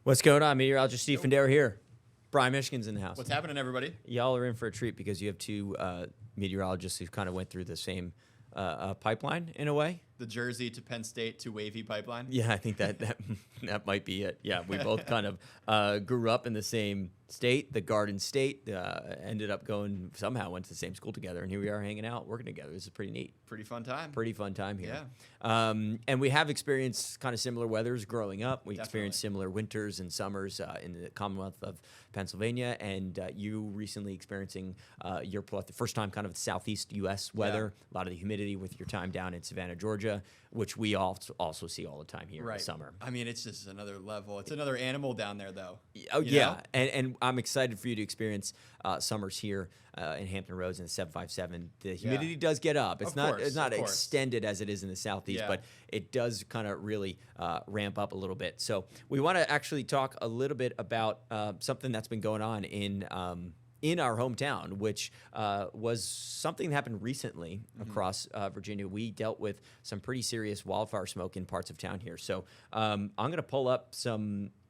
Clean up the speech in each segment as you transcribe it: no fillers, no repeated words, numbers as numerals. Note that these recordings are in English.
What's going on? Meteorologist Steve Yo. Fendera here. Brian Michigan's in the house. What's happening, everybody? Y'all are in for a treat because you have two meteorologists who kind of went through the same pipeline in a way. The Jersey to Penn State to Wavy pipeline. Yeah, I think that might be it. Yeah, we both kind of grew up in the same state, the Garden State. Ended up went to the same school together, and here we are hanging out, working together. This is pretty neat. Pretty fun time. Pretty fun time here. Yeah. And we have experienced kind of similar weathers growing up. We Definitely. experienced similar winters and summers in the Commonwealth of Pennsylvania, and you recently experiencing the first time kind of Southeast U.S. weather, a lot of the humidity with your time down in Savannah, Georgia, which we also see all the time here in the summer. I mean, it's just another level. It's another animal down there, though. Oh, You yeah. know? And I'm excited for you to experience summers here in Hampton Roads in the 757. The humidity does get up. It's Of not course, it's not of course. extended as it is in the Southeast, Yeah. but it does kind of really ramp up a little bit. So we want to actually talk a little bit about something that's been going on in our hometown, which was something that happened recently across Virginia. We dealt with some pretty serious wildfire smoke in parts of town here. So I'm going to pull up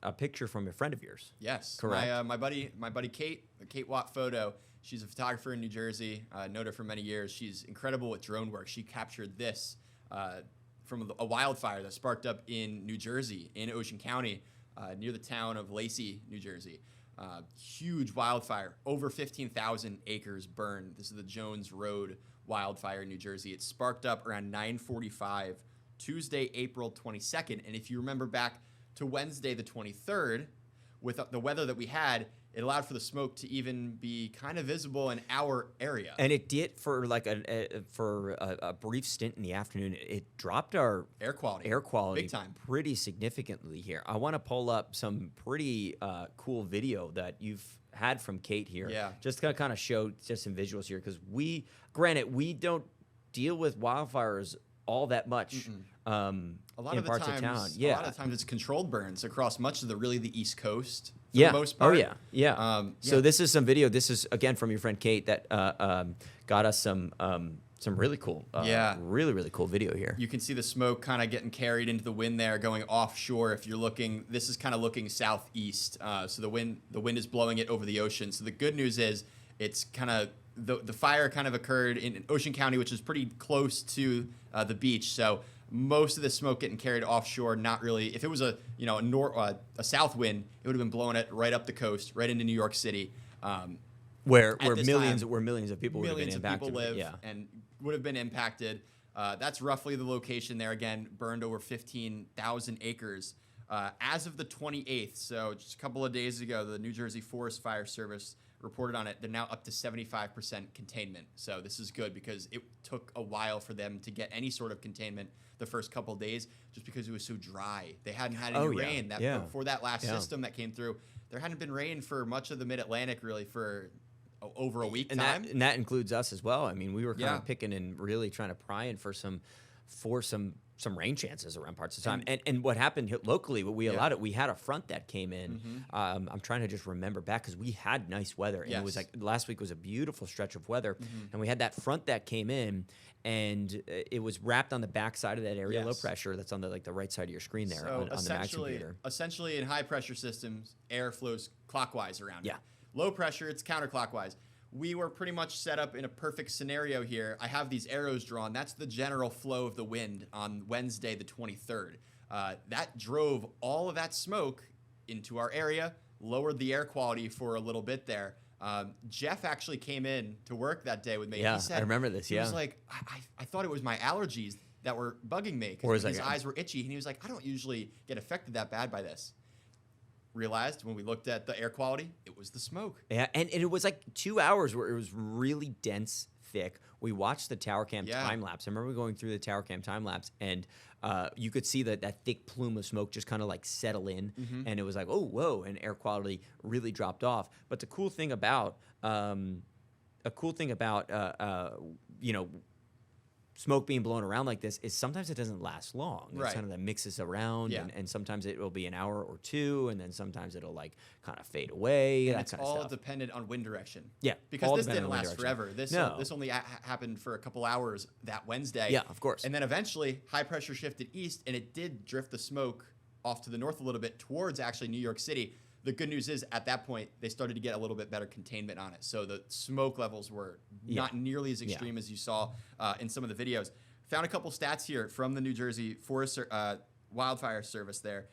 a picture from a friend of yours. Yes. Correct. My buddy Kate Watt Photo. She's a photographer in New Jersey. Known her for many years. She's incredible with drone work. She captured this from a wildfire that sparked up in New Jersey, in Ocean County, near the town of Lacey, New Jersey. Huge wildfire, over 15,000 acres burned. This is the Jones Road wildfire in New Jersey. It sparked up around 9:45 Tuesday, April 22nd. And if you remember back to Wednesday, the 23rd, with the weather that we had, it allowed for the smoke to even be kind of visible in our area. And it did for like a brief stint in the afternoon. It dropped our Air quality. big time. pretty significantly here. I want to pull up some pretty cool video that you've had from Kate here. Yeah. Just to kind of show just some visuals here because we don't deal with wildfires all that much. A lot in of the parts times, of town. a lot of times it's controlled burns across much of the East Coast. For Yeah. the most part. Oh, yeah. So this is some video. This is, again, from your friend Kate that got us some really cool, really cool video here. You can see the smoke kind of getting carried into the wind there, going offshore. If you're looking, this is kind of looking southeast. So the wind is blowing it over the ocean. So the good news is it's kind of the fire kind of occurred in Ocean County, which is pretty close to the beach. So most of the smoke getting carried offshore, not really. If it was a south wind, it would have been blowing it right up the coast, right into New York City. Where this millions time, of people would have been millions of impacted. people live Yeah. and would have been impacted. That's roughly the location there. Again, burned over 15,000 acres. As of the 28th, so just a couple of days ago, the New Jersey Forest Fire Service reported on it. They're now up to 75% containment. So this is good because it took a while for them to get any sort of containment the first couple of days just because it was so dry. They hadn't had any rain. Before that last system that came through, there hadn't been rain for much of the Mid-Atlantic really for over a week time. That includes us as well. I mean, we were kind of picking and really trying to pry in for some rain chances around parts of the time. And what happened here locally, what we allowed it, we had a front that came in. I'm trying to just remember back because we had nice weather. And it was like last week was a beautiful stretch of weather. And we had that front that came in and it was wrapped on the back side of that area low pressure that's on the right side of your screen there on the Max computer. Essentially, in high pressure systems, air flows clockwise around it. Yeah. Low pressure, it's counterclockwise. We were pretty much set up in a perfect scenario here. I have these arrows drawn. That's the general flow of the wind on Wednesday, the 23rd. That drove all of that smoke into our area, lowered the air quality for a little bit there. Jeff actually came in to work that day with me. Yeah, he said, I remember this. He was like, I thought it was my allergies that were bugging me because his eyes were itchy. And he was like, I don't usually get affected that bad by this. Realized when we looked at the air quality, it was the smoke. Yeah, and it was like 2 hours where it was really dense, thick. We watched the tower cam time lapse. I remember going through the tower cam time lapse, and you could see that thick plume of smoke just kind of like settle in, and it was like, oh, whoa, and air quality really dropped off. But the cool thing about, smoke being blown around like this is sometimes it doesn't last long. It's kind of that mixes around, and sometimes it will be an hour or two, and then sometimes it'll like kind of fade away. And that it's kind of all stuff. dependent on wind direction. Yeah, because all this dependent didn't on last wind direction. forever. This only happened for a couple hours that Wednesday. Yeah, of course. And then eventually high pressure shifted east, and it did drift the smoke off to the north a little bit towards actually New York City. The good news is at that point, they started to get a little bit better containment on it. So the smoke levels were not nearly as extreme as you saw in some of the videos. Found a couple stats here from the New Jersey Forest Wildfire Service there.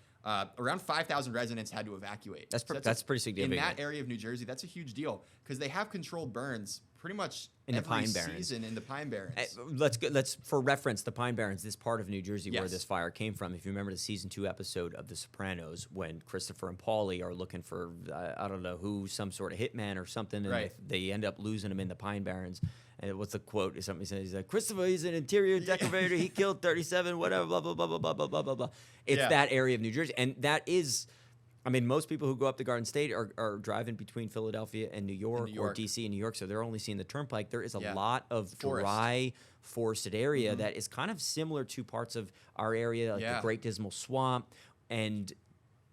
Around 5,000 residents had to evacuate. That's pretty significant. In that area of New Jersey, that's a huge deal because they have controlled burns pretty much in every the Pine Barrens. season in the Pine Barrens. Let's for reference, the Pine Barrens, this part of New Jersey where Yes. this fire came from. If you remember the season 2 episode of The Sopranos, when Christopher and Paulie are looking for I don't know who, some sort of hitman or something, and Right. they end up losing him in the Pine Barrens. And what's the quote? Somebody says, he's like, Christopher, he's an interior decorator. He killed 37, whatever, blah, blah, blah, blah, blah, blah, blah, blah, blah. It's that area of New Jersey. And that is, I mean, most people who go up to Garden State are driving between Philadelphia and New York, or D.C. and New York, so they're only seeing the turnpike. There is a lot of dry, forested area that is kind of similar to parts of our area, like the Great Dismal Swamp. And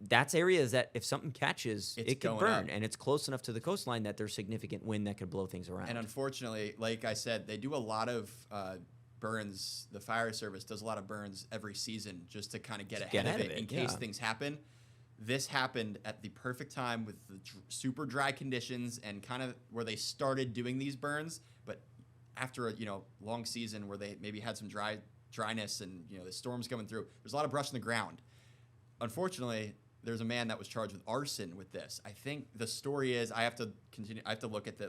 that's areas that if something catches, it could burn. And it's close enough to the coastline that there's significant wind that could blow things around. And unfortunately, like I said, they do a lot of burns. The fire service does a lot of burns every season just to kind of get ahead of it in case things happen. This happened at the perfect time with the super dry conditions and kind of where they started doing these burns. But after a long season where they maybe had some dryness and the storms coming through, there's a lot of brush on the ground. Unfortunately, there's a man that was charged with arson with this. I think the story is I have to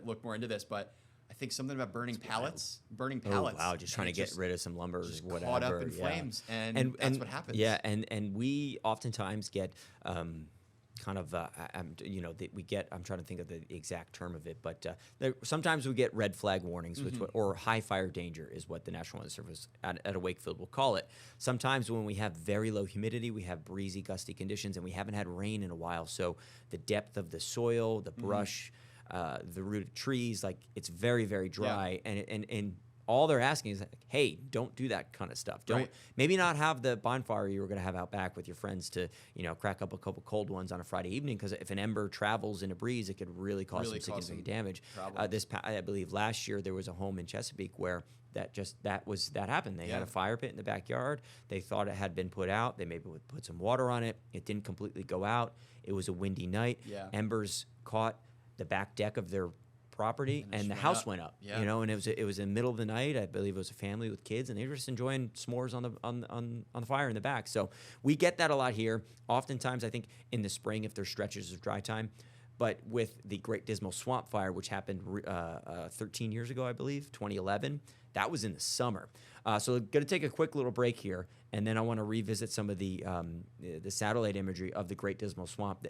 look more into this, but I think something about burning pallets. Oh, wow, just trying to get rid of some lumber or whatever. Caught up in flames, and that's what happens. Yeah, and we oftentimes get kind of, we get, I'm trying to think of the exact term of it, but sometimes we get red flag warnings, or high fire danger is what the National Weather Service at a Wakefield will call it. Sometimes when we have very low humidity, we have breezy, gusty conditions, and we haven't had rain in a while, so the depth of the soil, the brush, the root of trees, like it's very, very dry, and all they're asking is, like, hey, don't do that kind of stuff. Don't maybe not have the bonfire you were going to have out back with your friends to crack up a couple cold ones on a Friday evening, because if an ember travels in a breeze, it could really cause some significant damage. I believe last year there was a home in Chesapeake where that happened. They had a fire pit in the backyard. They thought it had been put out. They maybe would put some water on it. It didn't completely go out. It was a windy night. Embers caught the back deck of their property, and the house went up. And it was in the middle of the night. I believe it was a family with kids, and they were just enjoying s'mores on the fire in the back. So we get that a lot here. Oftentimes, I think in the spring, if there's stretches of dry time. But with the Great Dismal Swamp Fire, which happened 13 years ago, I believe, 2011, that was in the summer. So going to take a quick little break here, and then I want to revisit some of the satellite imagery of the Great Dismal Swamp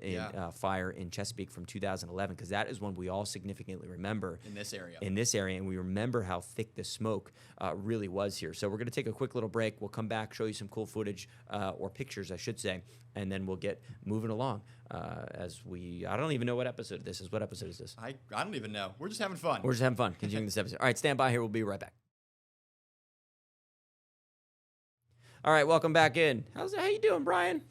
fire in Chesapeake from 2011, because that is one we all significantly remember. In this area, and we remember how thick the smoke really was here. So we're going to take a quick little break. We'll come back, show you some cool footage, or pictures, I should say, and then we'll get moving along. I don't even know what episode this is. What episode is this? I don't even know. We're just having fun. We're just having fun, continuing this episode. All right, stand by here. We'll be right back. All right, welcome back in. How you doing, Brian?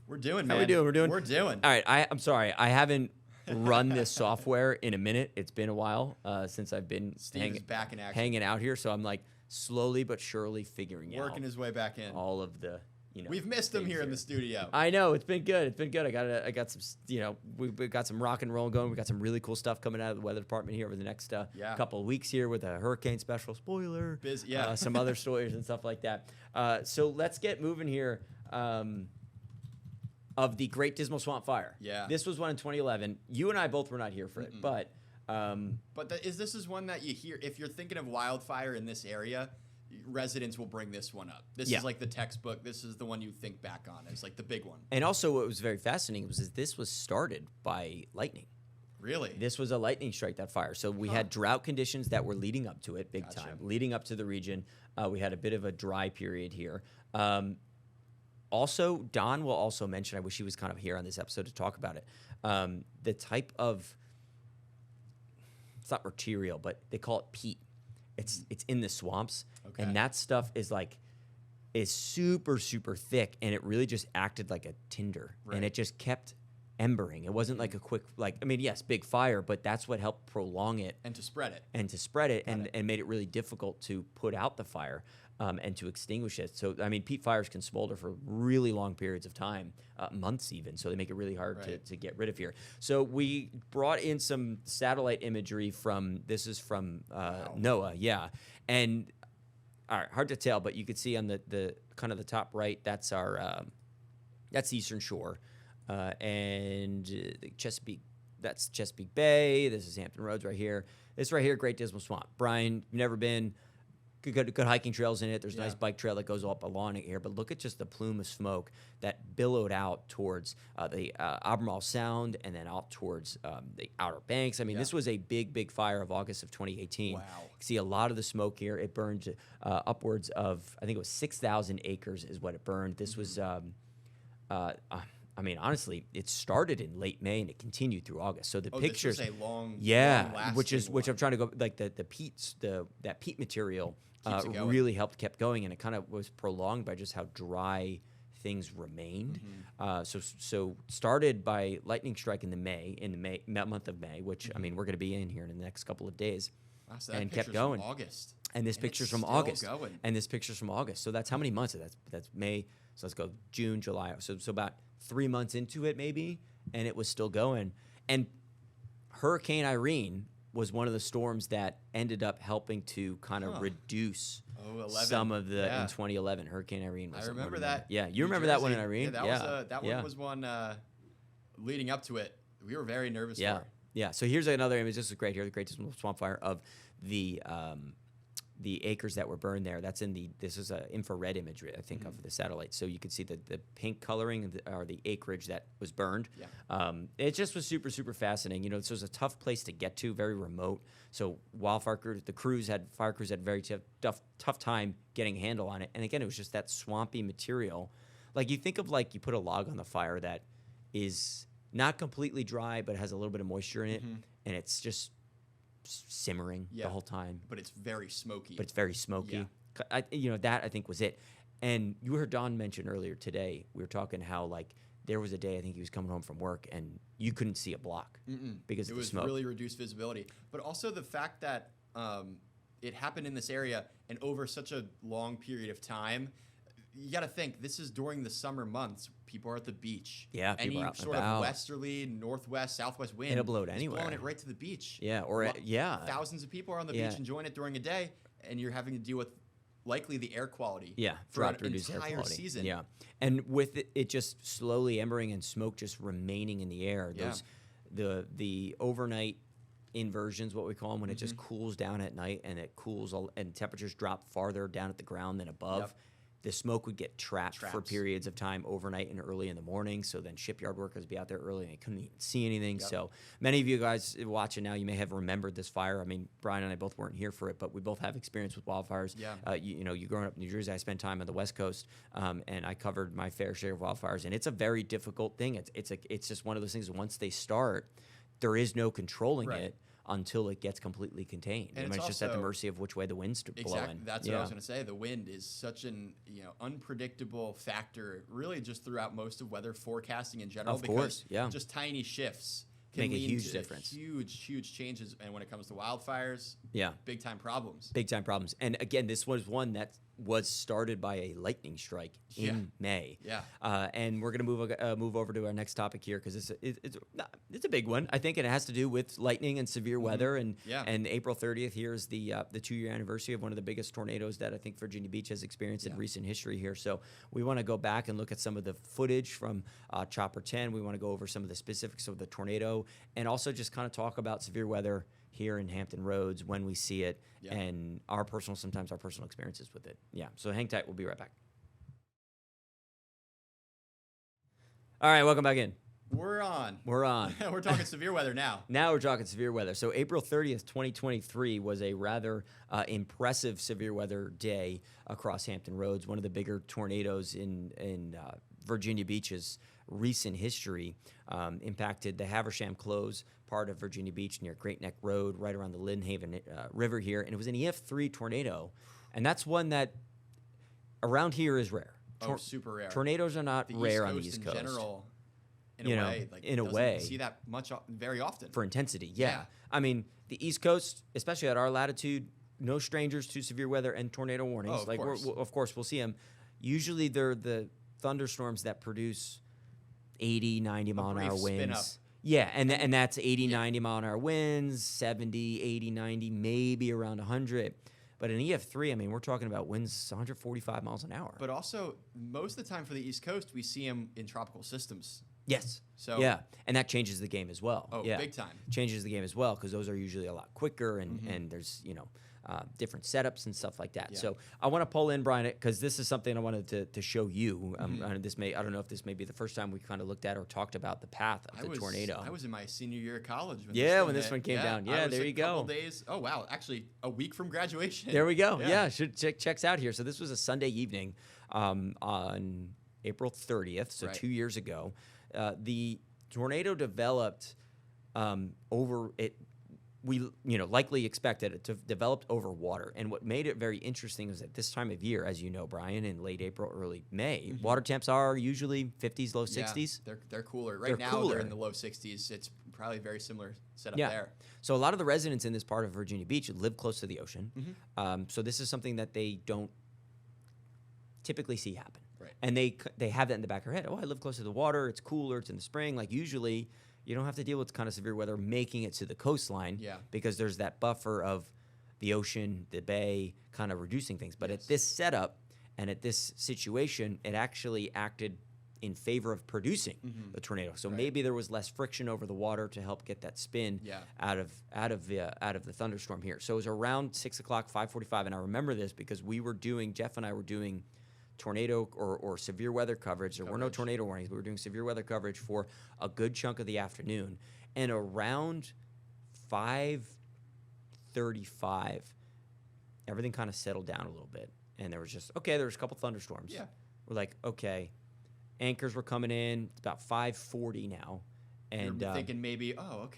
We're doing, man. How we doing? We're doing. All right, I'm sorry. I haven't run this software in a minute. It's been a while since I've been back in action. Hanging out here, so I'm like slowly but surely figuring out. Working his way back in. All of the, We've missed him here in the studio. I know, it's been good. I got some, we've got some rock and roll going. We got some really cool stuff coming out of the weather department here over the next couple of weeks here with a hurricane special. Spoiler. Some other stories and stuff like that. So let's get moving here. Of the Great Dismal Swamp Fire. Yeah. This was one in 2011. You and I both were not here for it, but. This is one that you hear if you're thinking of wildfire in this area. Residents will bring this one up. This is like the textbook. This is the one you think back on as like the big one. And also what was very fascinating was that this was started by lightning. Really? This was a lightning strike, that fire. So we had drought conditions that were leading up to it big time, leading up to the region. We had a bit of a dry period here. Also, Don will also mention, I wish he was kind of here on this episode to talk about it, the type of, it's not material, but they call it peat. It's in the swamps, and that stuff is super, super thick, and it really just acted like a tinder, and it just kept embering. It wasn't like a quick, yes, big fire, but that's what helped prolong it. And to spread it. And made it really difficult to put out the fire. and to extinguish it. So, I mean, peat fires can smolder for really long periods of time, months even. So they make it really hard to get rid of here. So we brought in some satellite imagery this is from NOAA, yeah. And all right, hard to tell, but you could see on the kind of the top right, that's our that's the Eastern Shore, and the Chesapeake. That's Chesapeake Bay. This is Hampton Roads right here. This right here, Great Dismal Swamp. Brian, you've never been. Good hiking trails in it. There's a nice bike trail that goes up along it here. But look at just the plume of smoke that billowed out towards the Albemarle Sound and then out towards the Outer Banks. I mean, this was a big fire of August of 2018. Wow. You can see a lot of the smoke here. It burned upwards of, I think it was 6,000 acres is what it burned. This was, I mean, honestly, it started in late May and it continued through August. So the pictures, this was a long, which I'm trying to go like the peats, that peat material really kept going, and it kind of was prolonged by just how dry things remained. So started by lightning strike in the month of May, which I mean we're going to be in here in the next couple of days, so and kept going. From August. And this picture's from August. And this picture's from August. So that's how many months? That's May. So let's go June, July. So about 3 months into it maybe, and it was still going. And Hurricane Irene was one of the storms that ended up helping to kind of reduce some of the in 2011. Hurricane Irene was. I remember that. Yeah, you remember that one in Irene? Yeah, that one was one leading up to it. We were very nervous for it. Yeah. So here's another image. This is great here. The Great Dismal Swamp Fire of the acres that were burned there. This is an infrared imagery, I think, of the satellite. So you could see the pink coloring or the acreage that was burned. Yeah. It just was super fascinating. You know, this was a tough place to get to, very remote. So fire crews had a very tough time getting a handle on it. And again, it was just that swampy material. Like you think of like you put a log on the fire that is not completely dry, but has a little bit of moisture in it. And it's just simmering the whole time, but it's very smoky. That I think was it. And you heard Don mention earlier today, we were talking how like there was a day I think he was coming home from work and you couldn't see a block because of the smoke. It was really reduced visibility, but also the fact that it happened in this area and over such a long period of time. You got to think this is during the summer months. People are at the beach. Yeah, any people sort of westerly, northwest, southwest wind. It'll blow it anywhere. It's blowing it right to the beach. Yeah, thousands of people are on the beach enjoying it during a day, and you're having to deal with likely the air quality. Yeah, for an entire season. Yeah, and with it just slowly embering and smoke just remaining in the air. The overnight inversions, what we call them, when it just cools down at night and it cools and temperatures drop farther down at the ground than above. Yep. The smoke would get trapped for periods of time overnight and early in the morning. So then shipyard workers would be out there early and they couldn't even see anything. Yep. So many of you guys watching now, you may have remembered this fire. I mean, Brian and I both weren't here for it, but we both have experience with wildfires. Yeah. You growing up in New Jersey, I spent time on the West Coast, and I covered my fair share of wildfires. And it's a very difficult thing. It's just one of those things. Once they start, there is no controlling it until it gets completely contained. And it's just at the mercy of which way the wind's blowing. That's what I was going to say. The wind is such an unpredictable factor, really, just throughout most of weather forecasting in general. Of course, just tiny shifts can make a lead huge to difference. Huge changes. And when it comes to wildfires, big time problems. Big time problems. And again, this was one that was started by a lightning strike in May. Yeah. And we're going to move over to our next topic here because it's a big one, I think, and it has to do with lightning and severe weather. And April 30th here is the 2-year anniversary of one of the biggest tornadoes that I think Virginia Beach has experienced in recent history here. So we want to go back and look at some of the footage from Chopper 10. We want to go over some of the specifics of the tornado and also just kind of talk about severe weather here in Hampton Roads when we see it and sometimes our personal experiences with it. Yeah, so hang tight. We'll be right back. All right, welcome back in. We're on. We're talking severe weather now. Now we're talking severe weather. So April 30th, 2023 was a rather impressive severe weather day across Hampton Roads, one of the bigger tornadoes in Virginia Beach's recent history. Impacted the Haversham Close part of Virginia Beach near Great Neck Road, right around the Lynnhaven River here. And it was an EF3 tornado. And that's one that around here is rare. Super rare. Tornadoes are not rare on the East Coast. In general, in a way, see that much very often. For intensity, yeah. I mean, the East Coast, especially at our latitude, no strangers to severe weather and tornado warnings. Oh, of course. Of course, we'll see them. Usually, they're the thunderstorms that produce 80, 90 mile an hour winds. Yeah, and that's 80, 90 mile an hour winds, 70, 80, 90, maybe around 100. But in EF3, I mean, we're talking about winds 145 miles an hour. But also, most of the time for the East Coast, we see them in tropical systems. Yes. So yeah, and that changes the game as well. Oh, yeah. big time. Changes the game as well because those are usually a lot quicker and there's, different setups and stuff like that. Yeah. So I want to pull in, Brian, because this is something I wanted to show you. I don't know if this may be the first time we kind of looked at or talked about the path of the tornado. I was in my senior year of college. When this one came down. Yeah, there you go. Couple days. Oh, wow. Actually, a week from graduation. There we go. Yeah, checks out here. So this was a Sunday evening on April 30th, so 2 years ago. The tornado developed over it. We likely expected it to develop over water, and what made it very interesting is at this time of year, as you know, Brian, in late April, early May, water temps are usually 50s, low 60s. They're cooler. Right now, they're in the low 60s. It's probably a very similar setup there. So a lot of the residents in this part of Virginia Beach live close to the ocean. So this is something that they don't typically see happen. Right. And they have that in the back of their head. Oh, I live close to the water. It's cooler. It's in the spring. Like usually, you don't have to deal with kind of severe weather making it to the coastline because there's that buffer of the ocean, the bay, kind of reducing things. But at this setup and at this situation, it actually acted in favor of producing the tornado. So maybe there was less friction over the water to help get that spin out of the thunderstorm here. So it was around 6 o'clock, 5:45, and I remember this because Jeff and I were doing tornado or severe weather coverage. There were no tornado warnings. We were doing severe weather coverage for a good chunk of the afternoon. And around 5:35, everything kind of settled down a little bit. And there was a couple thunderstorms. Yeah. We're like, okay, anchors were coming in. It's about 5:40 now. And you're thinking maybe, we can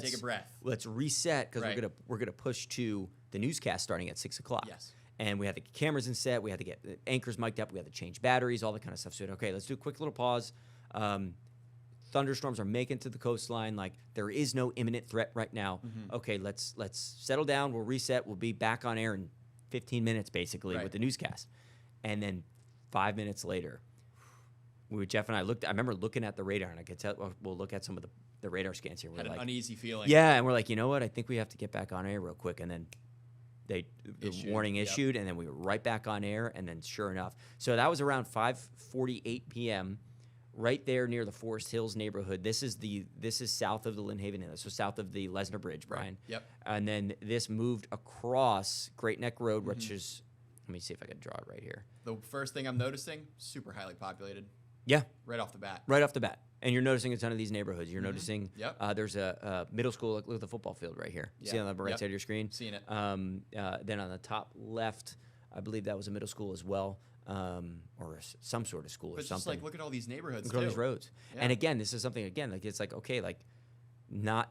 take a breath. Let's reset because we're gonna push to the newscast starting at 6 o'clock. Yes. And we had the cameras in set. We had to get the anchors mic'd up. We had to change batteries, all that kind of stuff. So, let's do a quick little pause. Thunderstorms are making to the coastline. Like, there is no imminent threat right now. Okay, let's settle down. We'll reset. We'll be back on air in 15 minutes, basically, with the newscast. And then 5 minutes later, Jeff and I I remember looking at the radar, and I could tell, we'll look at some of the radar scans here. Had an uneasy feeling. Yeah, and we're like, you know what? I think we have to get back on air real quick. And then the warning issued, and then we were right back on air, and then sure enough. So that was around 5:48 p.m., right there near the Forest Hills neighborhood. This is south of the Lynn Haven Inlet, so south of the Lesnar Bridge, Brian. Right. Yep. And then this moved across Great Neck Road, which is, let me see if I can draw it right here. The first thing I'm noticing, super highly populated. Yeah. Right off the bat. Right off the bat. And you're noticing a ton of these neighborhoods. You're noticing there's a middle school. Look at the football field right here. See on the right side of your screen? Seeing it. Then on the top left, I believe that was a middle school as well, or some sort of school or something. Just like, look at all these neighborhoods, look at all these roads. Yeah. And again, this is something,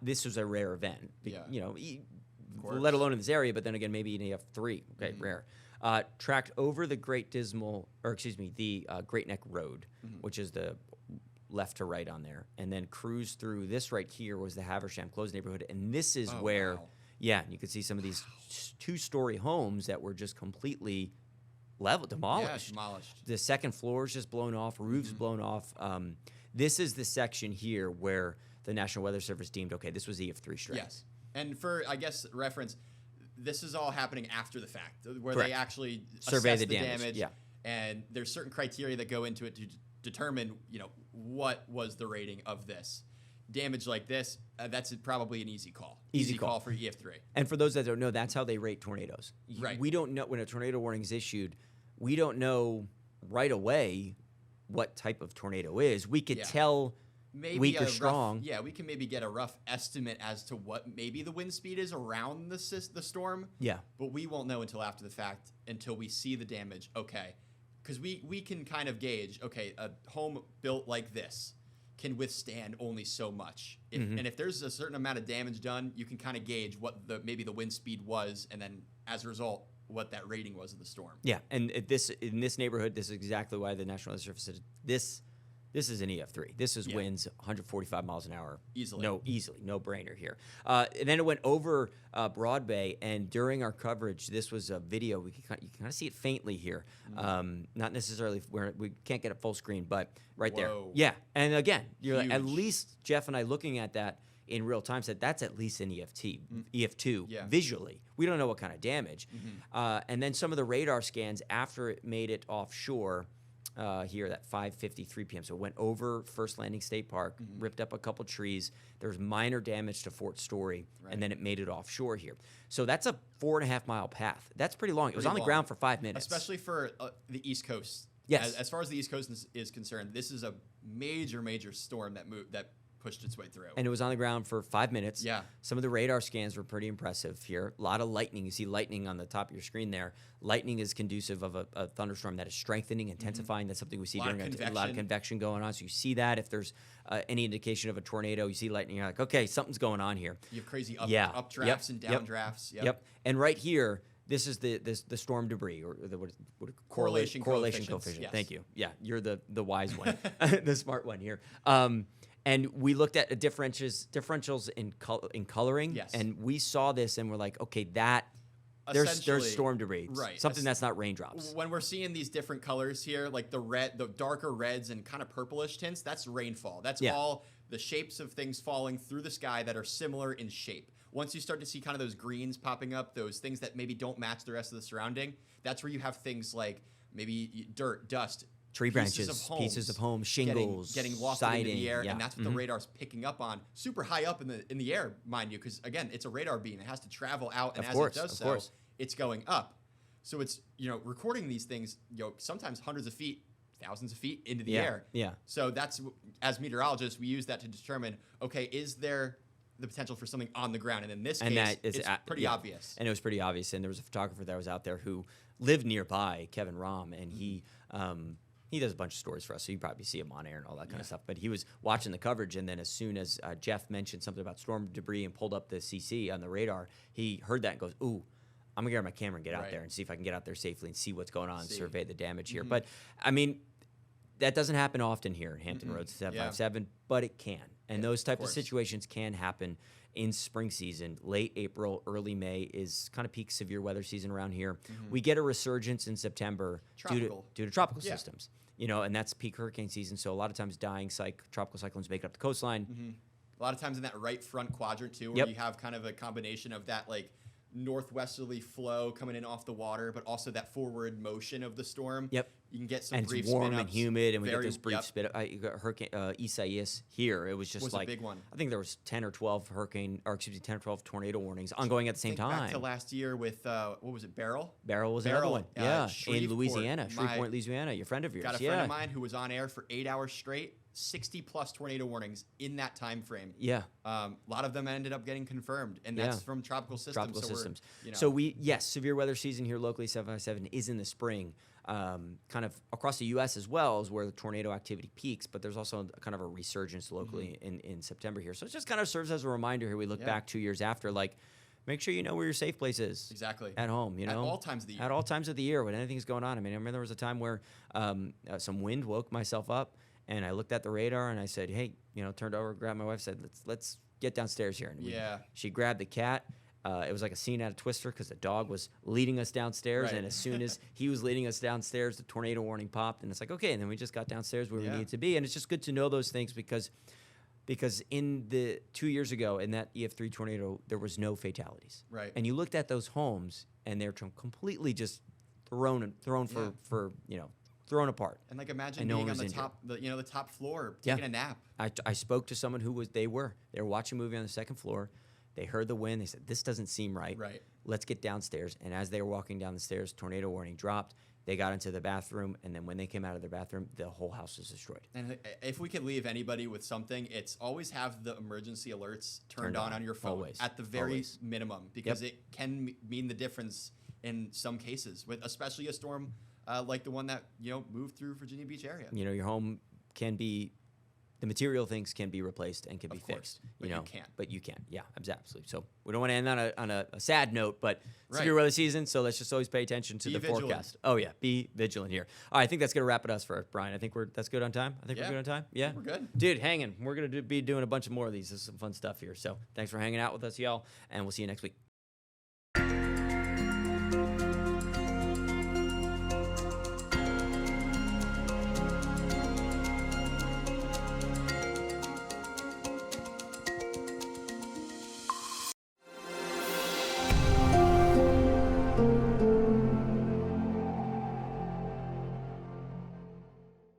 this was a rare event. Let alone in this area, but then again, maybe you have three. Okay, rare. Tracked over the Great Neck Road, which is the left to right on there, and then cruised through this right here was the Haversham Close neighborhood, and this is where, you could see some of these two-story homes that were just completely demolished. Yeah, demolished. The second floor is just blown off, roofs blown off. This is the section here where the National Weather Service deemed, this was EF3 strength. Yes, and for, I guess, reference, this is all happening after the fact, where Correct. they actually survey assess the damage. Yeah. And there's certain criteria that go into it to determine, what was the rating of this. Damage like this, that's probably an easy call. Easy call for EF3. And for those that don't know, that's how they rate tornadoes. Right. We don't know when a tornado warning is issued. We don't know right away what type of tornado is. We could tell maybe weak or strong. We can maybe get a rough estimate as to what maybe the wind speed is around the storm. Yeah. But we won't know until after the fact, until we see the damage. Okay. Because we can kind of gauge, a home built like this can withstand only so much. And if there's a certain amount of damage done, you can kind of gauge what maybe the wind speed was, and then as a result, what that rating was of the storm. Yeah, and in this neighborhood, this is exactly why the National Weather Service said this This is an EF3. This is winds 145 miles an hour. Easily. No brainer here. And then it went over Broad Bay, and during our coverage, this was a video. You can kind of see it faintly here. Not necessarily where we can't get it full screen, but right there. Yeah. And again, you're like, at least Jeff and I looking at that in real time said that's at least an EF2 visually. We don't know what kind of damage. And then some of the radar scans after it made it offshore. Here at 5:53 p.m. So it went over First Landing State Park, ripped up a couple trees. There was minor damage to Fort Story, and then it made it offshore here. So that's a 4.5 mile path. That's pretty long. It was on the ground for 5 minutes. Especially for the East Coast. Yes. As far as the East Coast is concerned, this is a major storm that pushed its way through. And it was on the ground for 5 minutes. Yeah. Some of the radar scans were pretty impressive here. A lot of lightning. You see lightning on the top of your screen there. Lightning is conducive of a thunderstorm that is strengthening, intensifying. That's something we see during a lot of convection going on. So you see that. If there's any indication of a tornado, you see lightning, you're like, okay, something's going on here. You have crazy updrafts and downdrafts. Yep. And right here, this is the storm debris, or the what correlation coefficient. Yes. Thank you. Yeah, you're the wise one, the smart one here. And we looked at differentials in coloring, and we saw this, and we're like, okay, there's storm debris, right? Something that's not raindrops. When we're seeing these different colors here, like the darker reds and kind of purplish tints, that's rainfall. That's all the shapes of things falling through the sky that are similar in shape. Once you start to see kind of those greens popping up, those things that maybe don't match the rest of the surrounding, that's where you have things like maybe dirt, dust, tree branches, pieces of homes, shingles, getting lost into the air, and that's what the radar's picking up on, super high up in the air, mind you, because again, it's a radar beam. It has to travel out, and it does so, it's going up. So it's recording these things, sometimes hundreds of feet, thousands of feet into the air. Yeah. So that's, as meteorologists, we use that to determine, okay, is there the potential for something on the ground? And in this case, it's pretty obvious. And it was pretty obvious. And there was a photographer that was out there who lived nearby, Kevin Rahm, and he does a bunch of stories for us, so you probably see him on air and all that kind of stuff. But he was watching the coverage, and then as soon as Jeff mentioned something about storm debris and pulled up the CC on the radar, he heard that and goes, ooh, I'm going to grab my camera and get out there and see if I can get out there safely and see what's going on and survey the damage here. But, I mean, that doesn't happen often here in Hampton Roads 757, but it can. And those type of situations can happen in spring season. Late April, early May is kind of peak severe weather season around here. We get a resurgence in September due to tropical systems. And that's peak hurricane season. So a lot of times dying tropical cyclones make up the coastline. A lot of times in that right front quadrant too, where you have kind of a combination of that like northwesterly flow coming in off the water, but also that forward motion of the storm. You can get some brief it's warm spin-ups. And humid, and we get those brief spin. You got Hurricane Isaias here. It was just like a big one. I think there was 10 or 12 tornado warnings ongoing at the same time. Back to last year with what was it, Beryl? Beryl was another one. In Louisiana, Shreveport, Louisiana. Your friend of yours. Got a friend of mine who was on air for 8 hours straight. 60+ tornado warnings in that time frame. A lot of them ended up getting confirmed, and that's from tropical systems. So severe weather season here locally, 757 is in the spring. Kind of across the U.S. as well is where the tornado activity peaks, but there's also kind of a resurgence locally in September here. So it just kind of serves as a reminder here. We look back 2 years after, like, make sure you know where your safe place is. Exactly. At home, At all times of the year. At all times of the year when anything's going on. I mean, I remember there was a time where some wind woke myself up, and I looked at the radar and I said, hey, turned over, grabbed my wife, said, let's get downstairs here. And she grabbed the cat. It was like a scene out of Twister because the dog was leading us downstairs, and as soon as he was leading us downstairs, the tornado warning popped, and it's like, okay, and then we just got downstairs where we needed to be. And it's just good to know those things because in the 2 years ago in that EF3 tornado, there was no fatalities. Right. And you looked at those homes, and they're completely just thrown apart. And like imagine being on the top floor taking a nap. I spoke to someone who they were watching a movie on the second floor. They heard the wind. They said, this doesn't seem right. Let's get downstairs. And as they were walking down the stairs, tornado warning dropped. They got into the bathroom, and then when they came out of their bathroom, the whole house was destroyed. And if we could leave anybody with something, it's always have the emergency alerts turned on your phone at the very minimum, because it can mean the difference in some cases, with especially a storm like the one that moved through Virginia Beach area. Your home can be the material things can be replaced and can be fixed. But you can't. But you can. Yeah, absolutely. So we don't want to end on a sad note, but it's Right. severe weather season, so let's just always pay attention to Be the vigilant. forecast. Oh yeah, be vigilant here. All right, I think that's gonna wrap it us for Brian. I think that's good on time. I think Yeah. we're good on time. Yeah, We're good. dude. Hanging. We're gonna be doing a bunch of more of these. This is some fun stuff here. So thanks for hanging out with us, y'all, and we'll see you next week.